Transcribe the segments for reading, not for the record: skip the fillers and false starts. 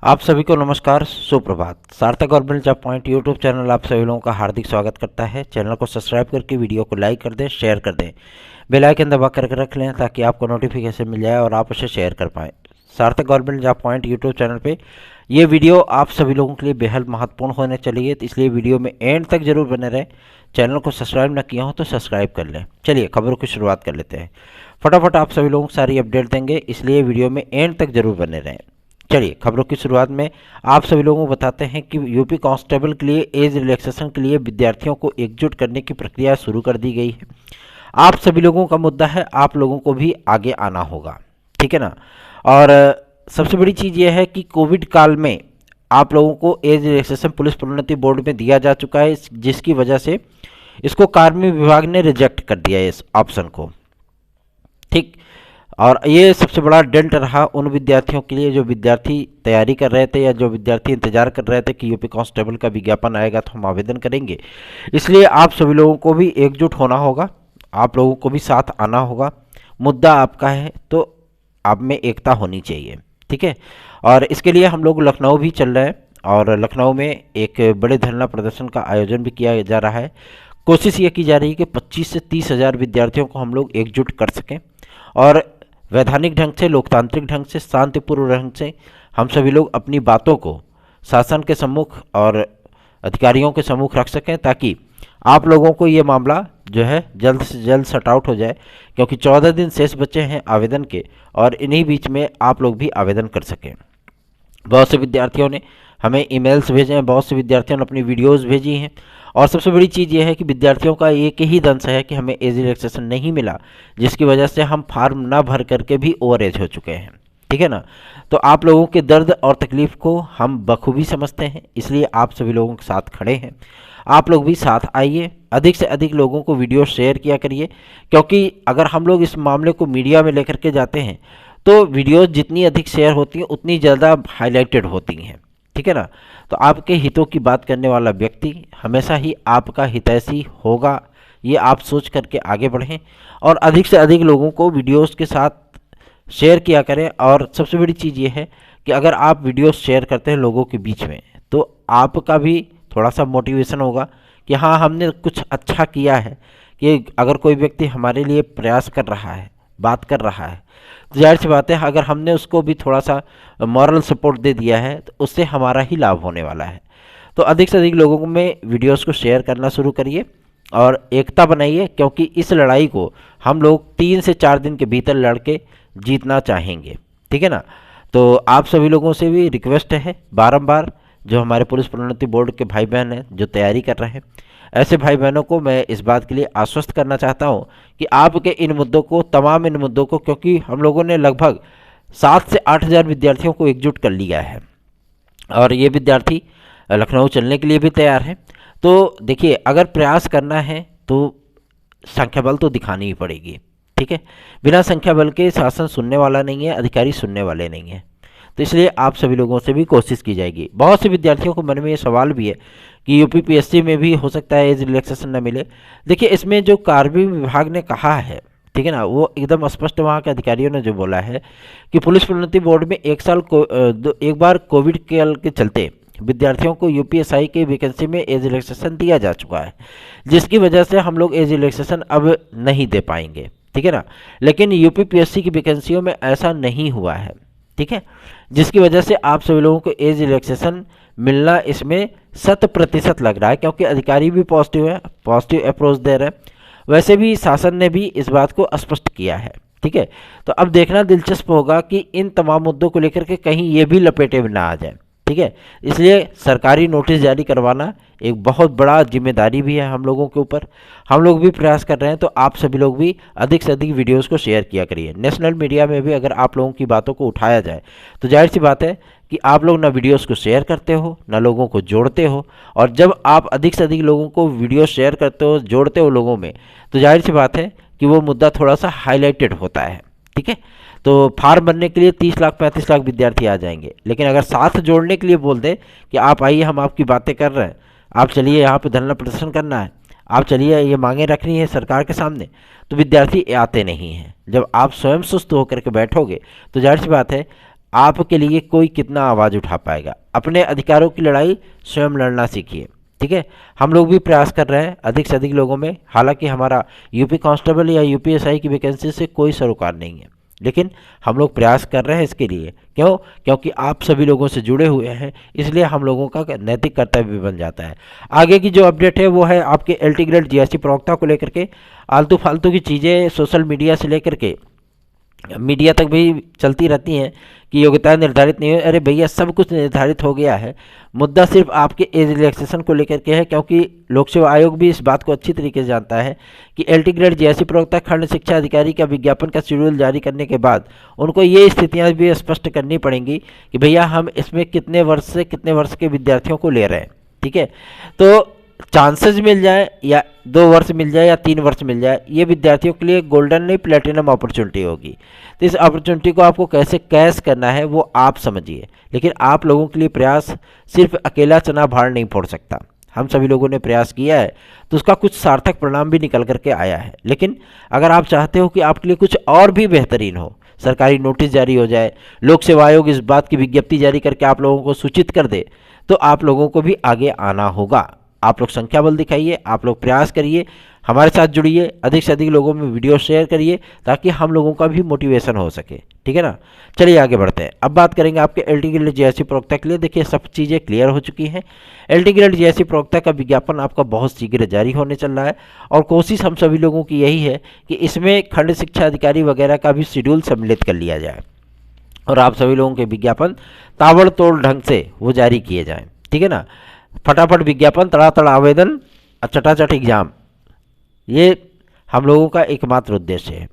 आप सभी को नमस्कार, सुप्रभात। सार्थक government job point YouTube channel आप सभी लोगों का हार्दिक स्वागत करता है। चैनल को सब्सक्राइब करके वीडियो को लाइक कर दें, शेयर कर दें, बेल आइकन दबा करके रख लें ताकि आपको नोटिफिकेशन मिल जाए और आप उसे शेयर कर पाएँ। सार्थक government job point YouTube channel पर ये वीडियो आप सभी लोगों के लिए बेहद महत्वपूर्ण होने चली है, तो इसलिए वीडियो में एंड तक जरूर बने रहें। चैनल को सब्सक्राइब न किया हो तो सब्सक्राइब कर लें। चलिए खबरों की शुरुआत कर लेते हैं। फटाफट आप सभी लोगों को सारी अपडेट देंगे, इसलिए वीडियो में एंड तक जरूर बने रहें। चलिए खबरों की शुरुआत में आप सभी लोगों को बताते हैं कि यूपी कांस्टेबल के लिए एज रिलैक्सेशन के लिए विद्यार्थियों को एकजुट करने की प्रक्रिया शुरू कर दी गई है। आप सभी लोगों का मुद्दा है, आप लोगों को भी आगे आना होगा, ठीक है ना। और सबसे बड़ी चीज़ यह है कि कोविड काल में आप लोगों को एज रिलैक्सेशन पुलिस प्रोन्नति बोर्ड में दिया जा चुका है, जिसकी वजह से इसको कार्मिक विभाग ने रिजेक्ट कर दिया है इस ऑप्शन को, ठीक। और ये सबसे बड़ा डेंट रहा उन विद्यार्थियों के लिए जो विद्यार्थी तैयारी कर रहे थे या जो विद्यार्थी इंतजार कर रहे थे कि यूपी कांस्टेबल का विज्ञापन आएगा तो हम आवेदन करेंगे। इसलिए आप सभी लोगों को भी एकजुट होना होगा, आप लोगों को भी साथ आना होगा। मुद्दा आपका है तो आप में एकता होनी चाहिए, ठीक है। और इसके लिए हम लोग लखनऊ भी चल रहे हैं और लखनऊ में एक बड़े धरना प्रदर्शन का आयोजन भी किया जा रहा है। कोशिश ये की जा रही है कि 25 से 30 हज़ार विद्यार्थियों को हम लोग एकजुट कर सकें और वैधानिक ढंग से, लोकतांत्रिक ढंग से, शांतिपूर्ण ढंग से हम सभी लोग अपनी बातों को शासन के सम्मुख और अधिकारियों के सम्मुख रख सकें, ताकि आप लोगों को ये मामला जो है जल्द से जल्द सट आउट हो जाए, क्योंकि 14 दिन शेष बचे हैं आवेदन के और इन्हीं बीच में आप लोग भी आवेदन कर सकें। बहुत से विद्यार्थियों ने हमें ईमेल्स भेजे हैं, बहुत से विद्यार्थियों ने अपनी वीडियोज़ भेजी हैं और सबसे बड़ी चीज़ ये है कि विद्यार्थियों का एक ही दंश है कि हमें एज रिलैक्सेशन नहीं मिला, जिसकी वजह से हम फार्म ना भर करके भी ओवर एज हो चुके हैं, ठीक है ना। तो आप लोगों के दर्द और तकलीफ़ को हम बखूबी समझते हैं, इसलिए आप सभी लोगों के साथ खड़े हैं। आप लोग भी साथ आइए, अधिक से अधिक लोगों को वीडियो शेयर किया करिए, क्योंकि अगर हम लोग इस मामले को मीडिया में लेकर के जाते हैं तो वीडियोज़ जितनी अधिक शेयर होती हैं उतनी ज़्यादा हाईलाइटेड होती हैं, ठीक है ना। तो आपके हितों की बात करने वाला व्यक्ति हमेशा ही आपका हितैषी होगा, ये आप सोच करके आगे बढ़ें और अधिक से अधिक लोगों को वीडियोस के साथ शेयर किया करें। और सबसे बड़ी चीज़ ये है कि अगर आप वीडियोस शेयर करते हैं लोगों के बीच में तो आपका भी थोड़ा सा मोटिवेशन होगा कि हाँ, हमने कुछ अच्छा किया है। कि अगर कोई व्यक्ति हमारे लिए प्रयास कर रहा है, बात कर रहा है, तो जाहिर सी बात है अगर हमने उसको भी थोड़ा सा मॉरल सपोर्ट दे दिया है तो उससे हमारा ही लाभ होने वाला है। तो अधिक से अधिक लोगों में वीडियोस को शेयर करना शुरू करिए और एकता बनाइए, क्योंकि इस लड़ाई को हम लोग 3 से 4 दिन के भीतर लड़ के जीतना चाहेंगे, ठीक है ना। तो आप सभी लोगों से भी रिक्वेस्ट है बारंबार, जो हमारे पुलिस प्रोन्नति बोर्ड के भाई बहन हैं जो तैयारी कर रहे हैं, ऐसे भाई बहनों को मैं इस बात के लिए आश्वस्त करना चाहता हूं कि आपके इन मुद्दों को, तमाम इन मुद्दों को, क्योंकि हम लोगों ने लगभग 7 से 8 हज़ार विद्यार्थियों को एकजुट कर लिया है और ये विद्यार्थी लखनऊ चलने के लिए भी तैयार हैं। तो देखिए, अगर प्रयास करना है तो संख्या बल तो दिखानी ही पड़ेगी, ठीक है। बिना संख्या बल के शासन सुनने वाला नहीं है, अधिकारी सुनने वाले नहीं हैं। तो इसलिए आप सभी लोगों से भी कोशिश की जाएगी। बहुत से विद्यार्थियों को मन में ये सवाल भी है कि यूपीपीएससी में भी हो सकता है एज रिलैक्सेशन न मिले। देखिए, इसमें जो कार्मिक विभाग ने कहा है, ठीक है ना, वो एकदम स्पष्ट वहाँ के अधिकारियों ने जो बोला है कि पुलिस प्रोन्नति बोर्ड में एक बार कोविड काल के चलते विद्यार्थियों को यूपीएसआई के वैकेंसी में एज रिलैक्सेशन दिया जा चुका है, जिसकी वजह से हम लोग एज रिलैक्सेशन अब नहीं दे पाएंगे, ठीक है ना। लेकिन यूपीपीएससी की वैकेंसियों में ऐसा नहीं हुआ है, ठीक है, जिसकी वजह से आप सभी लोगों को एज रिलैक्सेशन मिलना इसमें 100% लग रहा है, क्योंकि अधिकारी भी पॉजिटिव है, पॉजिटिव अप्रोच दे रहे हैं। वैसे भी शासन ने भी इस बात को स्पष्ट किया है, ठीक है। तो अब देखना दिलचस्प होगा कि इन तमाम मुद्दों को लेकर के कहीं ये भी लपेटे में ना आ जाए, ठीक है। इसलिए सरकारी नोटिस जारी करवाना एक बहुत बड़ा जिम्मेदारी भी है हम लोगों के ऊपर। हम लोग भी प्रयास कर रहे हैं, तो आप सभी लोग भी अधिक से अधिक वीडियोस को शेयर किया करिए। नेशनल मीडिया में भी अगर आप लोगों की बातों को उठाया जाए तो जाहिर सी बात है कि आप लोग ना वीडियोस को शेयर करते हो, ना लोगों को जोड़ते हो। और जब आप अधिक से अधिक लोगों को वीडियो शेयर करते हो, जोड़ते हो लोगों में, तो जाहिर सी बात है कि वो मुद्दा थोड़ा सा हाईलाइटेड होता है, ठीक है। तो फार्म भरने के लिए 30 लाख 35 लाख विद्यार्थी आ जाएंगे, लेकिन अगर साथ जोड़ने के लिए बोल दें कि आप आइए, हम आपकी बातें कर रहे हैं, आप चलिए यहाँ पे धरना प्रदर्शन करना है, आप चलिए ये मांगें रखनी है सरकार के सामने, तो विद्यार्थी आते नहीं हैं। जब आप स्वयं सुस्त होकर के बैठोगे तो जाहिर सी बात है आपके लिए कोई कितना आवाज़ उठा पाएगा। अपने अधिकारों की लड़ाई स्वयं लड़ना सीखिए। ठीक है, हम लोग भी प्रयास कर रहे हैं अधिक से अधिक लोगों में। हालांकि हमारा यूपी कांस्टेबल या यूपीएसआई की वैकेंसी से कोई सरोकार नहीं है, लेकिन हम लोग प्रयास कर रहे हैं इसके लिए। क्यों? क्योंकि आप सभी लोगों से जुड़े हुए हैं, इसलिए हम लोगों का नैतिक कर्तव्य भी बन जाता है। आगे की जो अपडेट है वो है आपके एलटी ग्रेड जीएसटी प्रवक्ता को लेकर के। आलतू फालतू की चीज़ें सोशल मीडिया से लेकर के मीडिया तक भी चलती रहती हैं कि योग्यता निर्धारित नहीं है। अरे भैया, सब कुछ निर्धारित हो गया है। मुद्दा सिर्फ आपके एज रिलैक्सेशन को लेकर के है, क्योंकि लोक सेवा आयोग भी इस बात को अच्छी तरीके से जानता है कि एलटी ग्रेड जीएसटी प्रवक्ता खंड शिक्षा अधिकारी का विज्ञापन का शेड्यूल जारी करने के बाद उनको ये स्थितियां भी स्पष्ट करनी पड़ेंगी कि भैया हम इसमें कितने वर्ष से कितने वर्ष के विद्यार्थियों को ले रहे हैं। ठीक है, तो चांसेस मिल जाए या 2 वर्ष मिल जाए या 3 वर्ष मिल जाए, ये विद्यार्थियों के लिए गोल्डन नहीं प्लेटिनम अपॉर्चुनिटी होगी। तो इस अपॉर्चुनिटी को आपको कैसे कैश करना है वो आप समझिए, लेकिन आप लोगों के लिए प्रयास सिर्फ अकेला चना भाड़ नहीं फोड़ सकता। हम सभी लोगों ने प्रयास किया है तो उसका कुछ सार्थक परिणाम भी निकल करके आया है। लेकिन अगर आप चाहते हो कि आपके लिए कुछ और भी बेहतरीन हो, सरकारी नोटिस जारी हो जाए, लोक सेवा आयोग इस बात की विज्ञप्ति जारी करके आप लोगों को सूचित कर दे, तो आप लोगों को भी आगे आना होगा। आप लोग संख्या बल दिखाइए, आप लोग प्रयास करिए, हमारे साथ जुड़िए, अधिक से अधिक लोगों में वीडियो शेयर करिए ताकि हम लोगों का भी मोटिवेशन हो सके। ठीक है ना, चलिए आगे बढ़ते हैं। अब बात करेंगे आपके एलटी ग्रेड जीएसटी प्रवक्ता के लिए। देखिए, सब चीज़ें क्लियर हो चुकी हैं। एलटी ग्रेड जीएसटी प्रवक्ता का विज्ञापन आपका बहुत शीघ्र जारी होने चल रहा है और कोशिश हम सभी लोगों की यही है कि इसमें खंड शिक्षा अधिकारी वगैरह का भी शेड्यूल सम्मिलित कर लिया जाए और आप सभी लोगों के विज्ञापन ताबड़तोड़ ढंग से वो जारी किए जाएँ। ठीक है ना, फटाफट विज्ञापन, तड़ातड़ आवेदन, चटाचट एग्जाम, ये हम लोगों का एकमात्र उद्देश्य है।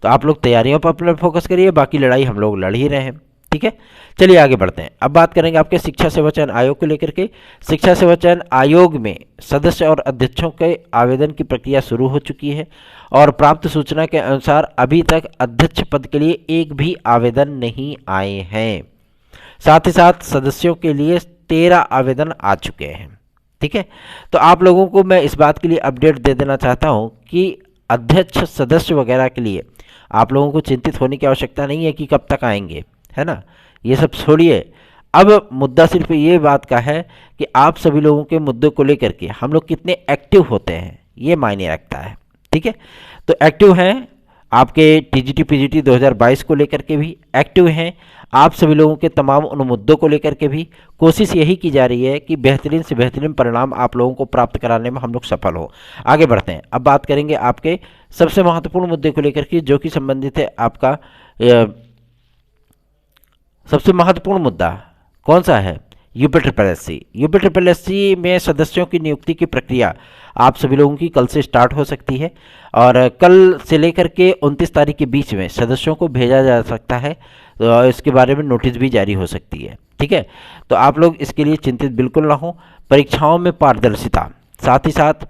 तो आप लोग तैयारियों पर अपना फोकस करिए, बाकी लड़ाई हम लोग लड़ ही रहे हैं। ठीक है, चलिए आगे बढ़ते हैं। अब बात करेंगे आपके शिक्षा सेवा चयन आयोग को लेकर के। शिक्षा सेवा चयन आयोग में सदस्य और अध्यक्षों के आवेदन की प्रक्रिया शुरू हो चुकी है और प्राप्त सूचना के अनुसार अभी तक अध्यक्ष पद के लिए एक भी आवेदन नहीं आए हैं। साथ ही साथ सदस्यों के लिए 13 आवेदन आ चुके हैं। ठीक है, तो आप लोगों को मैं इस बात के लिए अपडेट दे देना चाहता हूं कि अध्यक्ष सदस्य वगैरह के लिए आप लोगों को चिंतित होने की आवश्यकता नहीं है कि कब तक आएंगे, है ना। ये सब छोड़िए, अब मुद्दा सिर्फ ये बात का है कि आप सभी लोगों के मुद्दों को लेकर के हम लोग कितने एक्टिव होते हैं, ये मायने रखता है। ठीक है, तो एक्टिव हैं आपके टीजीटी पीजीटी 2022 को लेकर के भी एक्टिव हैं आप सभी लोगों के तमाम उन मुद्दों को लेकर के भी। कोशिश यही की जा रही है कि बेहतरीन से बेहतरीन परिणाम आप लोगों को प्राप्त कराने में हम लोग सफल हो। आगे बढ़ते हैं। अब बात करेंगे आपके सबसे महत्वपूर्ण मुद्दे को लेकर के, जो कि संबंधित है आपका सबसे महत्वपूर्ण मुद्दा कौन सा है? UP triple SC. UP triple SC में सदस्यों की नियुक्ति की प्रक्रिया आप सभी लोगों की कल से स्टार्ट हो सकती है और कल से लेकर के 29 तारीख के बीच में सदस्यों को भेजा जा सकता है। तो इसके बारे में नोटिस भी जारी हो सकती है। ठीक है, तो आप लोग इसके लिए चिंतित बिल्कुल ना हो। परीक्षाओं में पारदर्शिता, साथ ही साथ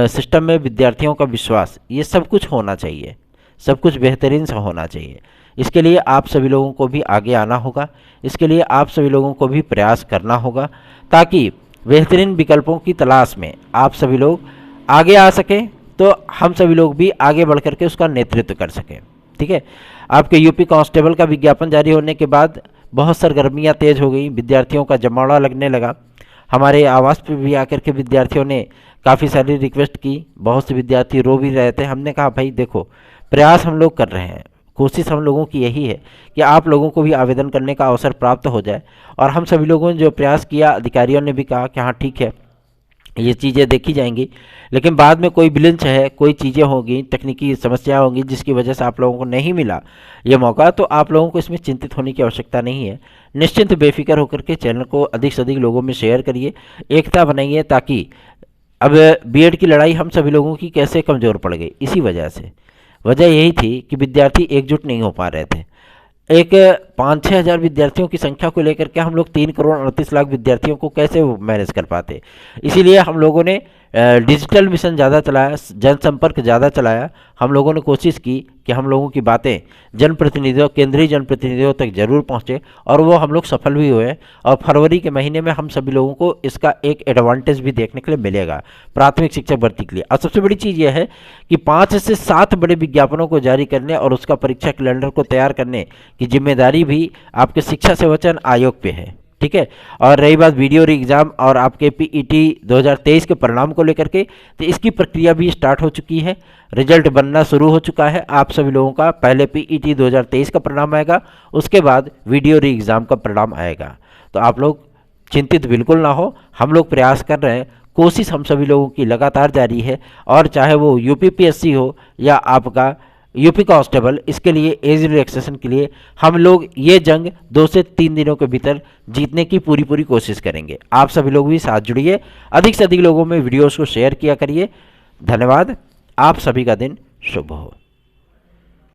सिस्टम में विद्यार्थियों का विश्वास, ये सब कुछ होना चाहिए, सब कुछ बेहतरीन से होना चाहिए। इसके लिए आप सभी लोगों को भी आगे आना होगा, इसके लिए आप सभी लोगों को भी प्रयास करना होगा ताकि बेहतरीन विकल्पों की तलाश में आप सभी लोग आगे आ सकें, तो हम सभी लोग भी आगे बढ़ करके उसका नेतृत्व कर सकें। ठीक है, आपके यूपी कांस्टेबल का विज्ञापन जारी होने के बाद बहुत सरगर्मियां तेज हो गई, विद्यार्थियों का जमावड़ा लगने लगा। हमारे आवास पे भी आकर के विद्यार्थियों ने काफ़ी सारी रिक्वेस्ट की, बहुत से विद्यार्थी रो भी रहे थे। हमने कहा भाई देखो, प्रयास हम लोग कर रहे हैं, कोशिश हम लोगों की यही है कि आप लोगों को भी आवेदन करने का अवसर प्राप्त हो जाए। और हम सभी लोगों ने जो प्रयास किया, अधिकारियों ने भी कहा कि हाँ ठीक है, ये चीज़ें देखी जाएंगी, लेकिन बाद में कोई विलंच है, कोई चीज़ें होंगी, तकनीकी समस्या होंगी जिसकी वजह से आप लोगों को नहीं मिला ये मौका, तो आप लोगों को इसमें चिंतित होने की आवश्यकता नहीं है। निश्चिंत बेफिक्र होकर के चैनल को अधिक से अधिक लोगों में शेयर करिए, एकता बनाइए, ताकि अब बीएड की लड़ाई हम सभी लोगों की कैसे कमज़ोर पड़ गई, इसी वजह से। वजह यही थी कि विद्यार्थी एकजुट नहीं हो पा रहे थे। एक 5-6 हज़ार विद्यार्थियों की संख्या को लेकर के हम लोग 3 करोड़ 38 लाख विद्यार्थियों को कैसे मैनेज कर पाते। इसीलिए हम लोगों ने डिजिटल मिशन ज़्यादा चलाया, जनसंपर्क ज़्यादा चलाया। हम लोगों ने कोशिश की कि हम लोगों की बातें जनप्रतिनिधियों, केंद्रीय जनप्रतिनिधियों तक जरूर पहुंचे, और वो हम लोग सफल भी हुए। और फरवरी के महीने में हम सभी लोगों को इसका एक एडवांटेज भी देखने के लिए मिलेगा प्राथमिक शिक्षक भर्ती के लिए। और सबसे बड़ी चीज़ यह है कि 5 से 7 बड़े विज्ञापनों को जारी करने और उसका परीक्षा कैलेंडर को तैयार करने की जिम्मेदारी भी आपके शिक्षा सेवा चयन आयोग पे है, ठीक है। और रही बात वीडियो री एग्जाम और आपके पीईटी 2023 के परिणाम को लेकर के, तो इसकी प्रक्रिया भी स्टार्ट हो चुकी है, रिजल्ट बनना शुरू हो चुका है। आप सभी लोगों का पहले पीईटी 2023 का परिणाम आएगा, उसके बाद वीडियो री एग्जाम का परिणाम आएगा। तो आप लोग चिंतित बिल्कुल ना हो, हम लोग प्रयास कर रहे हैं, कोशिश हम सभी लोगों की लगातार जारी है। और चाहे वो यूपीपीएससी हो या आपका यूपी कांस्टेबल, इसके लिए एज रिलैक्सेशन के लिए हम लोग ये जंग 2 से 3 दिनों के भीतर जीतने की पूरी कोशिश करेंगे। आप सभी लोग भी साथ जुड़िए, अधिक से अधिक लोगों में वीडियोस को शेयर किया करिए। धन्यवाद, आप सभी का दिन शुभ हो।